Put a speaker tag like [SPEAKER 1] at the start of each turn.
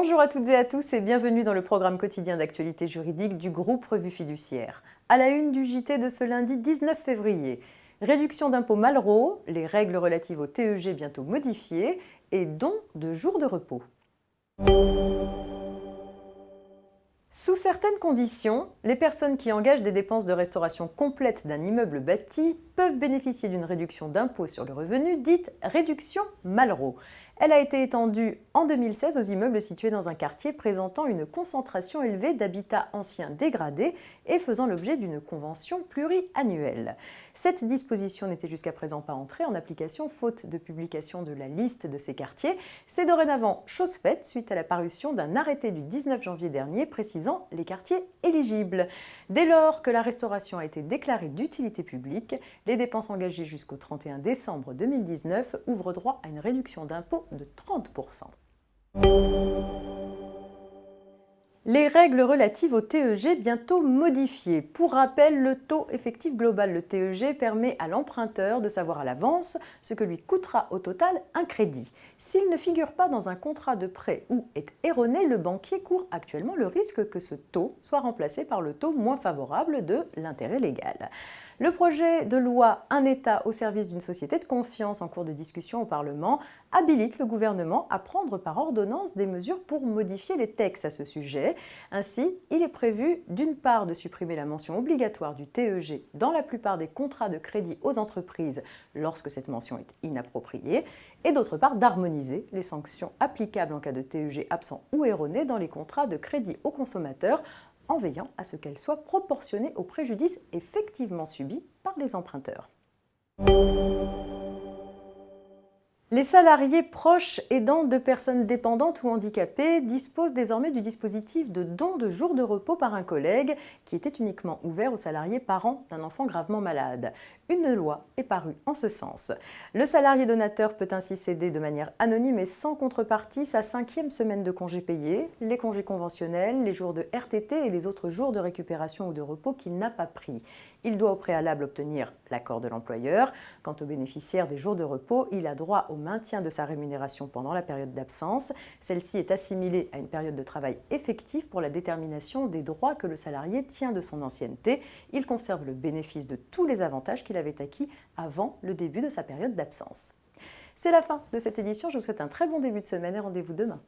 [SPEAKER 1] Bonjour à toutes et à tous et bienvenue dans le programme quotidien d'actualité juridique du groupe Revue Fiduciaire. À la une du JT de ce lundi 19 février, réduction d'impôt Malraux, les règles relatives au TEG bientôt modifiées et don de jours de repos. Sous certaines conditions, les personnes qui engagent des dépenses de restauration complète d'un immeuble bâti peuvent bénéficier d'une réduction d'impôt sur le revenu dite réduction Malraux. Elle a été étendue en 2016 aux immeubles situés dans un quartier présentant une concentration élevée d'habitats anciens dégradés et faisant l'objet d'une convention pluriannuelle. Cette disposition n'était jusqu'à présent pas entrée en application faute de publication de la liste de ces quartiers. C'est dorénavant chose faite suite à la parution d'un arrêté du 19 janvier dernier précisant les quartiers éligibles. Dès lors que la restauration a été déclarée d'utilité publique, les dépenses engagées jusqu'au 31 décembre 2019 ouvrent droit à une réduction d'impôt de 30%. Les règles relatives au TEG bientôt modifiées. Pour rappel, le taux effectif global, le TEG, permet à l'emprunteur de savoir à l'avance ce que lui coûtera au total un crédit. S'il ne figure pas dans un contrat de prêt ou est erroné, le banquier court actuellement le risque que ce taux soit remplacé par le taux moins favorable de l'intérêt légal. Le projet de loi Un État au service d'une société de confiance en cours de discussion au Parlement habilite le gouvernement à prendre par ordonnance des mesures pour modifier les textes à ce sujet. Ainsi, il est prévu d'une part de supprimer la mention obligatoire du TEG dans la plupart des contrats de crédit aux entreprises lorsque cette mention est inappropriée, et d'autre part d'harmoniser les sanctions applicables en cas de TEG absent ou erroné dans les contrats de crédit aux consommateurs en veillant à ce qu'elles soient proportionnées au préjudice effectivement subi par les emprunteurs. Les salariés proches aidants de personnes dépendantes ou handicapées disposent désormais du dispositif de don de jours de repos par un collègue qui était uniquement ouvert aux salariés parents d'un enfant gravement malade. Une loi est parue en ce sens. Le salarié donateur peut ainsi céder de manière anonyme et sans contrepartie sa 5e semaine de congés payés, les congés conventionnels, les jours de RTT et les autres jours de récupération ou de repos qu'il n'a pas pris. Il doit au préalable obtenir l'accord de l'employeur. Quant au bénéficiaire des jours de repos, il a droit au maintien de sa rémunération pendant la période d'absence. Celle-ci est assimilée à une période de travail effective pour la détermination des droits que le salarié tient de son ancienneté. Il conserve le bénéfice de tous les avantages qu'il avait acquis avant le début de sa période d'absence. C'est la fin de cette édition. Je vous souhaite un très bon début de semaine et rendez-vous demain.